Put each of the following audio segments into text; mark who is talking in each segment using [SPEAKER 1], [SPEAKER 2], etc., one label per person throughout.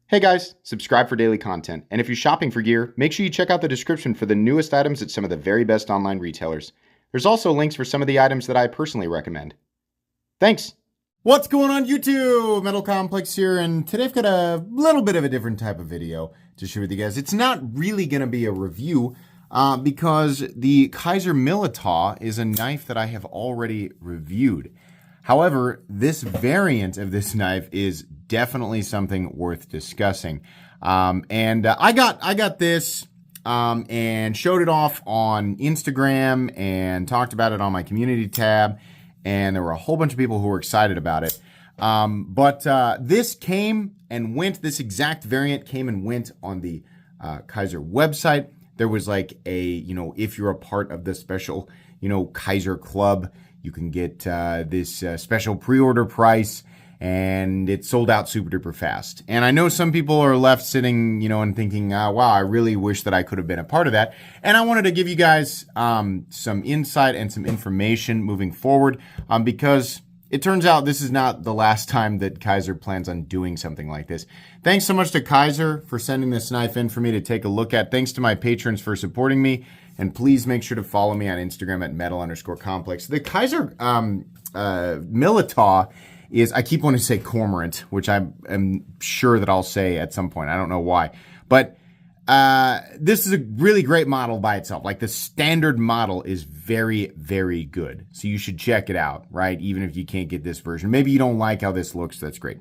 [SPEAKER 1] Hey guys, subscribe for daily content. And if you're shopping for gear, make sure you check out the description for the newest items at some of the very best online retailers. There's also links for some of the items that I personally recommend. Thanks!
[SPEAKER 2] What's going on YouTube? Metal Complex here, and today I've got a little bit of a different type of video to share with you guys. It's not really going to be a review because the Kizer Militaw is a knife that I have already reviewed. However, this variant of this knife is definitely something worth discussing. I got this and showed it off on Instagram and talked about it on my community tab, and there were a whole bunch of people who were excited about it. This came and went, this exact variant came and went on the Kizer website. There was like a, if you're a part of the special, Kizer club, you can get this special pre-order price, and it sold out super duper fast. And I know some people are left sitting, and thinking, wow, I really wish that I could have been a part of that. And I wanted to give you guys some insight and some information moving forward because it turns out this is not the last time that Kizer plans on doing something like this. Thanks so much to Kizer for sending this knife in for me to take a look at. Thanks to my patrons for supporting me. And please make sure to follow me on Instagram at metal_complex. The Kizer Militaw is, I keep wanting to say cormorant, which I am sure that I'll say at some point. I don't know why. But this is a really great model by itself. Like, the standard model is very, very good. So you should check it out, right? Even if you can't get this version. Maybe you don't like how this looks. That's great.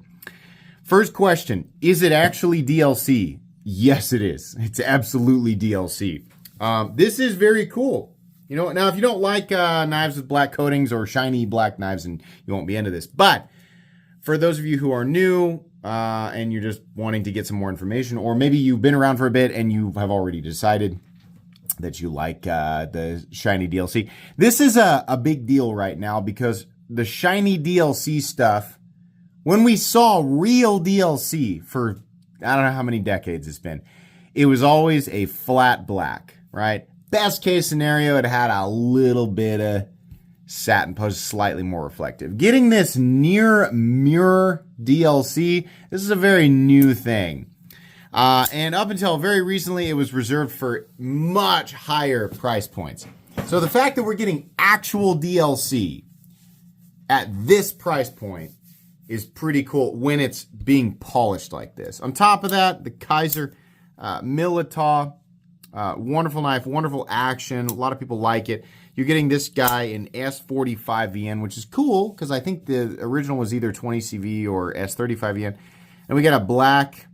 [SPEAKER 2] First question, is it actually DLC? Yes, it is. It's absolutely DLC. This is very cool. Now if you don't like knives with black coatings or shiny black knives, and you won't be into this, but for those of you who are new and you're just wanting to get some more information, or maybe you've been around for a bit and you have already decided that you like the shiny DLC, this is a big deal right now because the shiny DLC stuff, when we saw real DLC for I don't know how many decades it's been, it was always a flat black. Right? Best case scenario, it had a little bit of satin post, slightly more reflective. Getting this near mirror DLC, this is a very new thing. And up until very recently, it was reserved for much higher price points. So the fact that we're getting actual DLC at this price point is pretty cool when it's being polished like this. On top of that, the Kizer Militaw, wonderful knife, wonderful action. A lot of people like it. You're getting this guy in S45VN, which is cool because I think the original was either 20CV or S35VN. And we got a black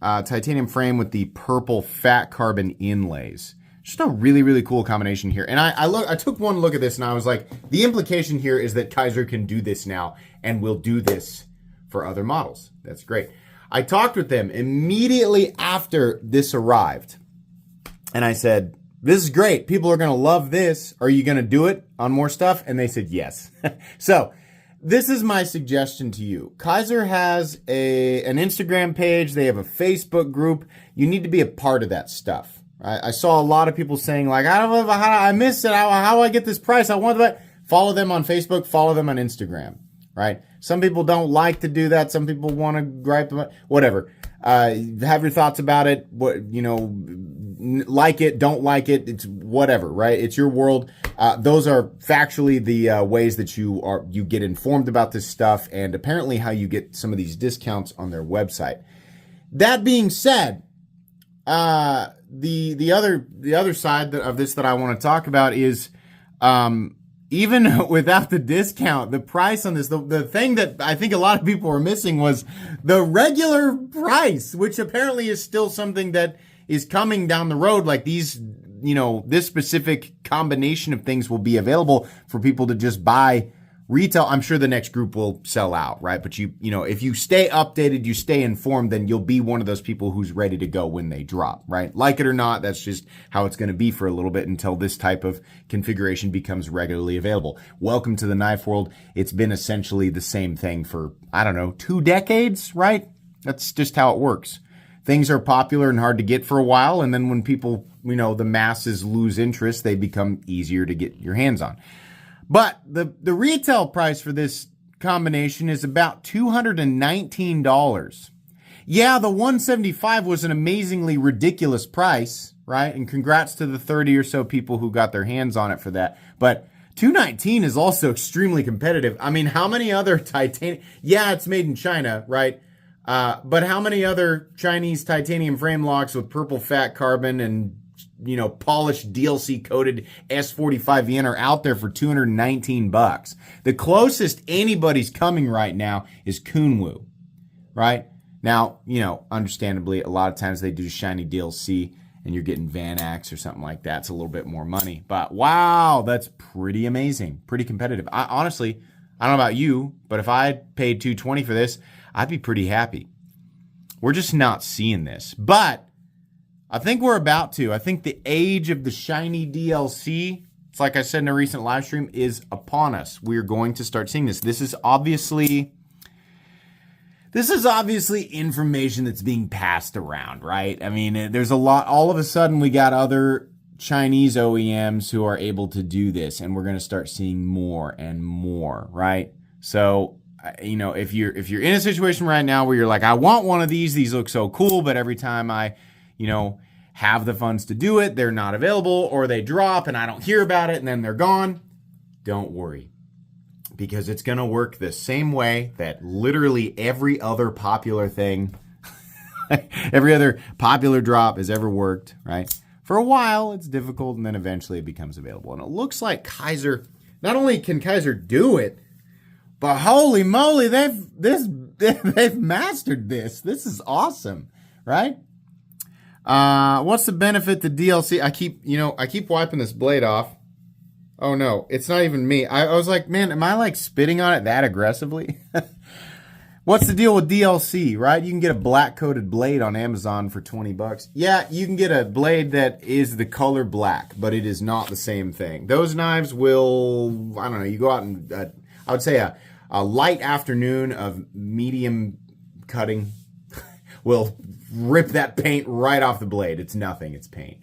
[SPEAKER 2] titanium frame with the purple fat carbon inlays. Just a really, really cool combination here. And I took one look at this and I was like, the implication here is that Kizer can do this now and will do this for other models. That's great. I talked with them immediately after this arrived. And I said, this is great. People are going to love this. Are you going to do it on more stuff? And they said yes. So this is my suggestion to you. Kizer has an Instagram page. They have a Facebook group. You need to be a part of that stuff. I saw a lot of people saying, like, I don't know how I missed it. How do I get this price? I want that. Follow them on Facebook. Follow them on Instagram. Right? Some people don't like to do that. Some people want to gripe about whatever. Have your thoughts about it. Like it, don't like it, it's whatever, right? It's your world. Those are factually the ways that you get informed about this stuff, and apparently how you get some of these discounts on their website. That being said, the other side of this that I want to talk about is even without the discount, the price on this, the thing that I think a lot of people are missing was the regular price, which apparently is still something that is coming down the road. Like these, this specific combination of things will be available for people to just buy retail. I'm sure the next group will sell out, right? But if you stay updated, you stay informed, then you'll be one of those people who's ready to go when they drop, right? Like it or not, that's just how it's going to be for a little bit until this type of configuration becomes regularly available. Welcome to the knife world. It's been essentially the same thing for, 2 decades, right? That's just how it works. Things are popular and hard to get for a while, and then when people, the masses lose interest, they become easier to get your hands on. But the retail price for this combination is about $219. Yeah, the 175 was an amazingly ridiculous price, right? And congrats to the 30 or so people who got their hands on it for that. But 219 is also extremely competitive. I mean, how many other titanium? Yeah, it's made in China, right? But how many other Chinese titanium frame locks with purple fat carbon and, polished DLC coated S45VN are out there for $219? The closest anybody's coming right now is Kunwu, right? Now, understandably, a lot of times they do shiny DLC and you're getting Van Axe or something like that. It's a little bit more money. But wow, that's pretty amazing. Pretty competitive. Honestly, I don't know about you, but if I paid $220 for this, I'd be pretty happy. We're just not seeing this. But I think we're about to. I think the age of the shiny DLC, it's like I said in a recent live stream, is upon us. We're going to start seeing this. This is obviously information that's being passed around, right? I mean, there's a lot. All of a sudden, we got other Chinese OEMs who are able to do this, and we're going to start seeing more and more, right? So, if you're in a situation right now where you're like, I want one of these look so cool, but every time I, have the funds to do it, they're not available, or they drop and I don't hear about it and then they're gone. Don't worry. Because it's going to work the same way that literally every other popular thing, every other popular drop has ever worked, right? For a while, it's difficult, and then eventually it becomes available. And it looks like Kizer, not only can Kizer do it, but holy moly, they've mastered this. This is awesome, right? What's the benefit to DLC? I keep wiping this blade off. Oh no, it's not even me. I was like, man, am I like spitting on it that aggressively? What's the deal with DLC, right? You can get a black coated blade on Amazon for $20. Yeah, you can get a blade that is the color black, but it is not the same thing. Those knives will, I don't know, you go out and, I would say a light afternoon of medium cutting will rip that paint right off the blade. It's nothing, it's paint,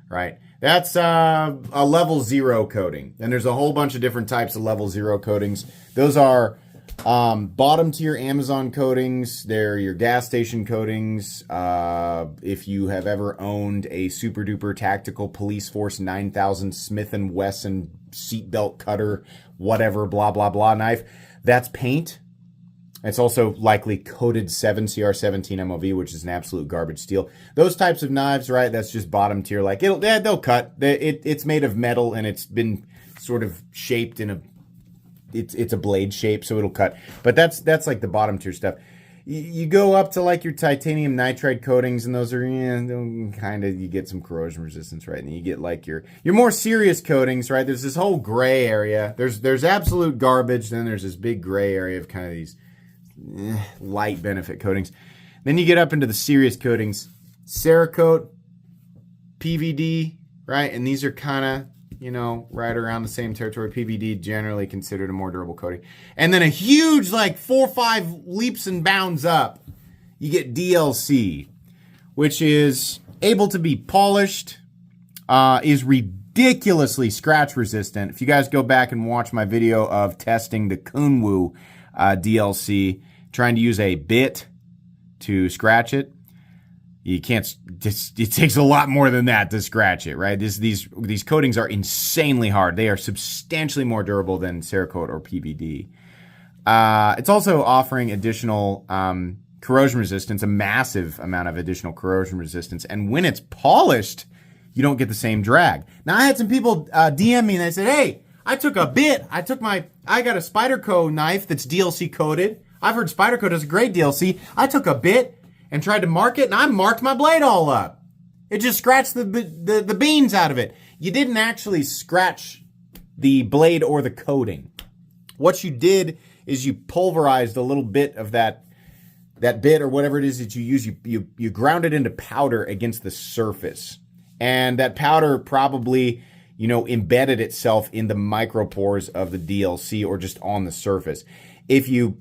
[SPEAKER 2] right? That's a level 0 coating. And there's a whole bunch of different types of level 0 coatings. Those are bottom tier Amazon coatings. They're your gas station coatings. If you have ever owned a super duper tactical police force 9000 Smith & Wesson seatbelt cutter, whatever, blah, blah, blah knife, that's paint. It's also likely coated 7CR17 MOV, which is an absolute garbage steel. Those types of knives, right? That's just bottom tier. Like they'll cut. It's made of metal and it's been sort of shaped in it's a blade shape, so it'll cut. But that's like the bottom tier stuff. You go up to like your titanium nitride coatings, and those are kind of, you get some corrosion resistance, right? And then you get like your more serious coatings, right? There's this whole gray area. There's absolute garbage. Then there's this big gray area of kind of these light benefit coatings. Then you get up into the serious coatings, Cerakote, PVD, right? And these are kind of, right around the same territory. PVD generally considered a more durable coating. And then a huge, like 4 or 5 leaps and bounds up, you get DLC, which is able to be polished, is ridiculously scratch resistant. If you guys go back and watch my video of testing the Kunwu DLC, trying to use a bit to scratch it, you can't. It takes a lot more than that to scratch it, right? These coatings are insanely hard. They are substantially more durable than Cerakote or PVD. It's also offering additional corrosion resistance, a massive amount of additional corrosion resistance, and when it's polished, you don't get the same drag. Now, I had some people DM me and they said, "Hey, I took a bit. I got a Spyderco knife that's DLC coated. I've heard Spyderco does a great DLC. I took a bit and tried to mark it, and I marked my blade all up. It just scratched the beans out of it." You didn't actually scratch the blade or the coating. What you did is you pulverized a little bit of that bit or whatever it is that you use. You ground it into powder against the surface, and that powder probably embedded itself in the micropores of the DLC or just on the surface. If you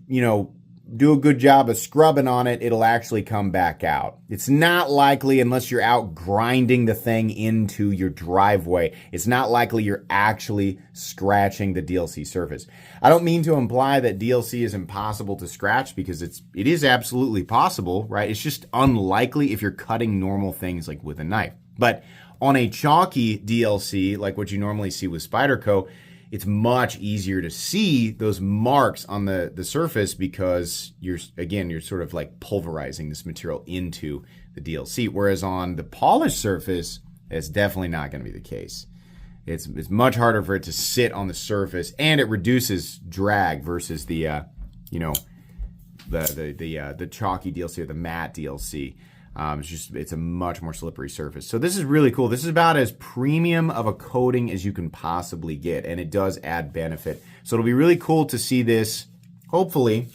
[SPEAKER 2] do a good job of scrubbing on it, it'll actually come back out. It's not likely, unless you're out grinding the thing into your driveway, it's not likely you're actually scratching the DLC surface. I don't mean to imply that DLC is impossible to scratch, because it is absolutely possible, right? It's just unlikely if you're cutting normal things like with a knife. But on a chalky DLC, like what you normally see with Spyderco, it's much easier to see those marks on the surface, because you're sort of like pulverizing this material into the DLC. Whereas on the polished surface, it's definitely not going to be the case. It's much harder for it to sit on the surface, and it reduces drag versus the chalky DLC or the matte DLC. It's a much more slippery surface. So this is really cool. This is about as premium of a coating as you can possibly get, and it does add benefit. So it'll be really cool to see this, hopefully,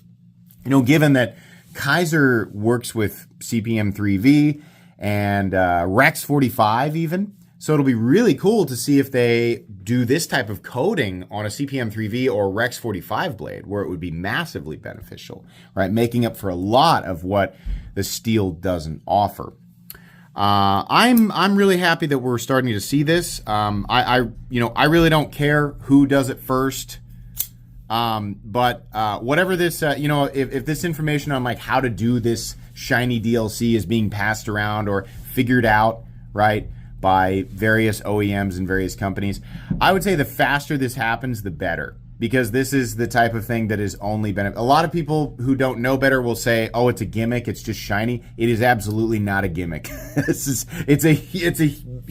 [SPEAKER 2] given that Kizer works with CPM 3V and Rex 45 even. So it'll be really cool to see if they do this type of coating on a CPM 3V or Rex 45 blade, where it would be massively beneficial, right? Making up for a lot of what the steel doesn't offer. I'm really happy that we're starting to see this. I really don't care who does it first. But whatever this, if this information on like how to do this shiny DLC is being passed around or figured out, right, by various OEMs and various companies, I would say the faster this happens, the better. Because this is the type of thing that is only a lot of people who don't know better will say, "Oh, it's a gimmick. It's just shiny." It is absolutely not a gimmick. It's a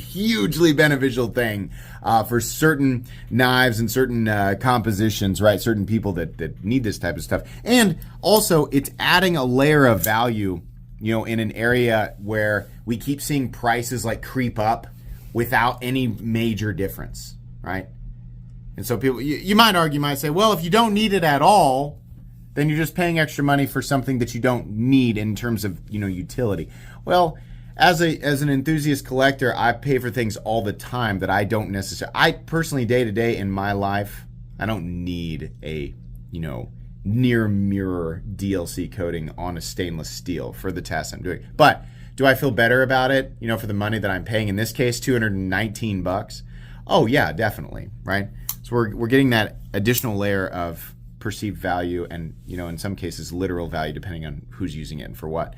[SPEAKER 2] hugely beneficial thing for certain knives and certain compositions, right? Certain people that need this type of stuff, and also it's adding a layer of value, in an area where we keep seeing prices like creep up without any major difference, right? And so people, you might say, well, if you don't need it at all, then you're just paying extra money for something that you don't need in terms of, utility. Well, as an enthusiast collector, I pay for things all the time that I don't necessarily. I personally, day to day in my life, I don't need a, near mirror DLC coating on a stainless steel for the test I'm doing. But do I feel better about it, for the money that I'm paying? In this case, $219. Oh yeah, definitely, right? So we're getting that additional layer of perceived value, and in some cases literal value, depending on who's using it and for what.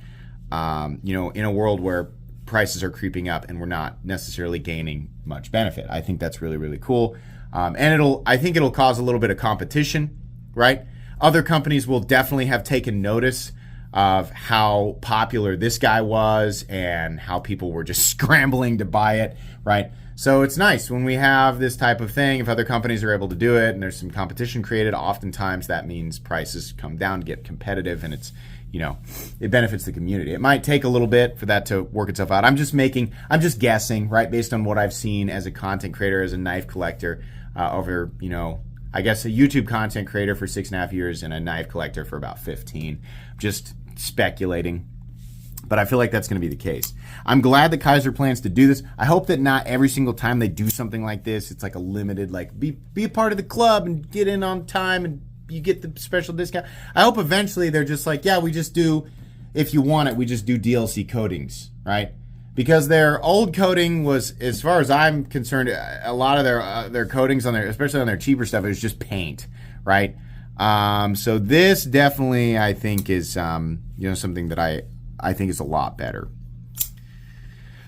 [SPEAKER 2] In a world where prices are creeping up and we're not necessarily gaining much benefit, I think that's really, really cool. And I think it'll cause a little bit of competition, right? Other companies will definitely have taken notice of how popular this guy was and how people were just scrambling to buy it, right? So it's nice when we have this type of thing. If other companies are able to do it and there's some competition created, oftentimes that means prices come down to get competitive, and it's, it benefits the community. It might take a little bit for that to work itself out. I'm just guessing, right, based on what I've seen as a content creator, as a knife collector over, I guess a YouTube content creator for 6.5 years and a knife collector for about 15. Just speculating. But I feel like that's going to be the case. I'm glad that Kizer plans to do this. I hope that not every single time they do something like this, it's like a limited, like be a part of the club and get in on time and you get the special discount. I hope eventually they're just like, yeah, we just do, if you want it, we just do DLC coatings, right? Because their old coating was, as far as I'm concerned, a lot of their coatings on especially on their cheaper stuff, it was just paint, right? So this definitely, I think, is something that I think is a lot better.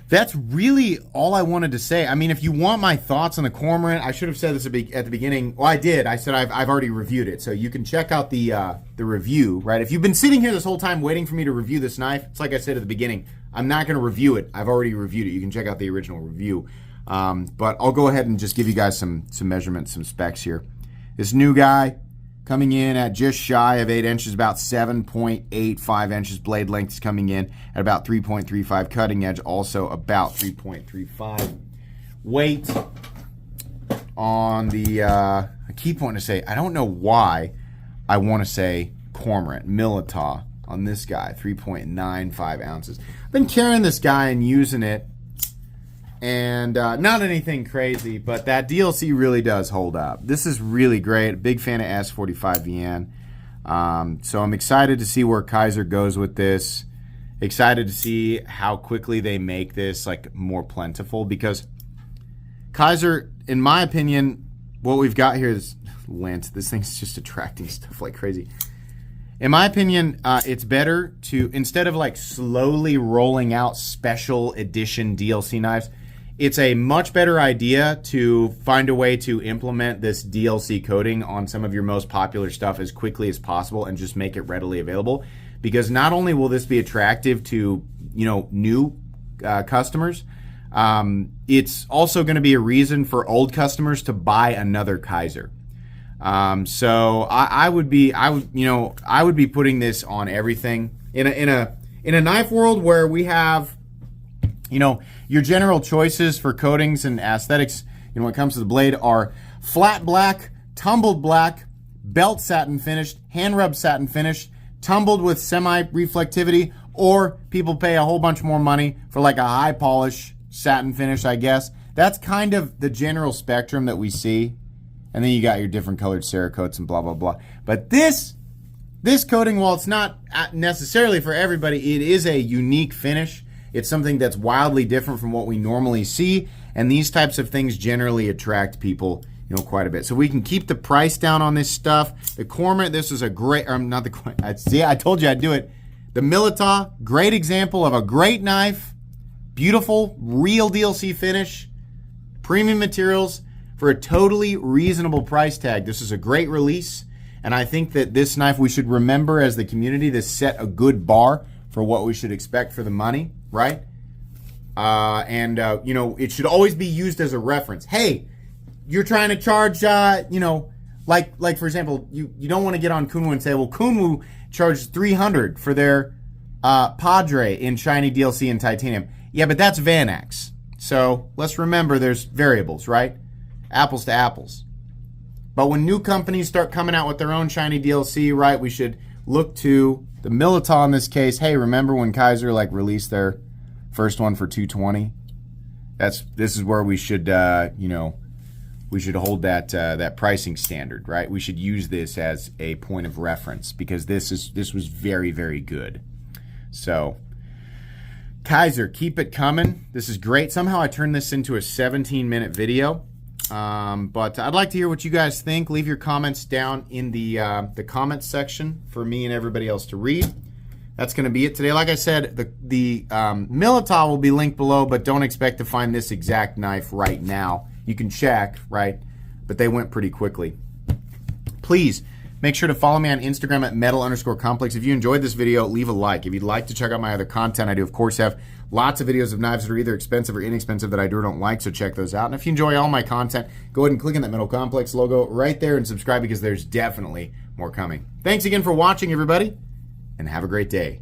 [SPEAKER 2] That's really all I wanted to say. I mean, if you want my thoughts on the Cormorant, I should have said this at the beginning. Well, I did. I said I've already reviewed it, so you can check out the review, right? If you've been sitting here this whole time waiting for me to review this knife, it's like I said at the beginning, I'm not going to review it. I've already reviewed it. You can check out the original review. But I'll go ahead and just give you guys some measurements, some specs here. This new guy, coming in at just shy of 8 inches, about 7.85 inches. Blade length is coming in at about 3.35. Cutting edge also about 3.35. Weight on the, I keep wanting to say, I don't know why I want to say Kizer Militaw on this guy, 3.95 ounces. I've been carrying this guy and using it, and not anything crazy, but that DLC really does hold up. This is really great. Big fan of S45VN. So I'm excited to see where Kizer goes with this. Excited to see how quickly they make this like more plentiful, because Kizer, in my opinion, what we've got here is lint. This thing's just attracting stuff like crazy. In my opinion, it's better to, instead of like slowly rolling out special edition DLC knives, it's a much better idea to find a way to implement this DLC coating on some of your most popular stuff as quickly as possible and just make it readily available. Because not only will this be attractive to, new customers, it's also going to be a reason for old customers to buy another Kizer. So I would be putting this on everything in a knife world where we have, your general choices for coatings and aesthetics, when it comes to the blade are flat black, tumbled black, belt satin finished, hand rub satin finished, tumbled with semi-reflectivity, or people pay a whole bunch more money for like a high polish satin finish, I guess. That's kind of the general spectrum that we see. And then you got your different colored Cerakotes and blah, blah, blah. But this coating, while it's not necessarily for everybody, it is a unique finish. It's something that's wildly different from what we normally see. And these types of things generally attract people, quite a bit. So we can keep the price down on this stuff. The Cormorant, this is a great, see, I told you I'd do it. The Militaw, great example of a great knife. Beautiful, real DLC finish. Premium materials for a totally reasonable price tag. This is a great release. And I think that this knife, we should remember as the community to set a good bar for what we should expect for the money, right? It should always be used as a reference. Hey, you're trying to charge, like for example, you don't want to get on Kunwu and say, well, Kunwu charged $300 for their Padre in shiny DLC and titanium. Yeah, but that's Vanax. So let's remember there's variables, right? Apples to apples. But when new companies start coming out with their own shiny DLC, right, we should look to the Militaw in this case. Hey, remember when Kizer released their first one for $220? This is where we should we should hold that pricing standard, right? We should use this as a point of reference because this was very, very good. So Kizer, keep it coming. This is great. Somehow I turned this into a 17-minute video. But I'd like to hear what you guys think. Leave your comments down in the comments section for me and everybody else to read. That's going to be it today. Like I said, the Militaw will be linked below, but don't expect to find this exact knife right now. You can check, right? But they went pretty quickly. Please make sure to follow me on Instagram at metal_complex. If you enjoyed this video, leave a like. If you'd like to check out my other content, I do, of course, have lots of videos of knives that are either expensive or inexpensive that I do or don't like, so check those out. And if you enjoy all my content, go ahead and click on that Metal Complex logo right there and subscribe because there's definitely more coming. Thanks again for watching, everybody, and have a great day.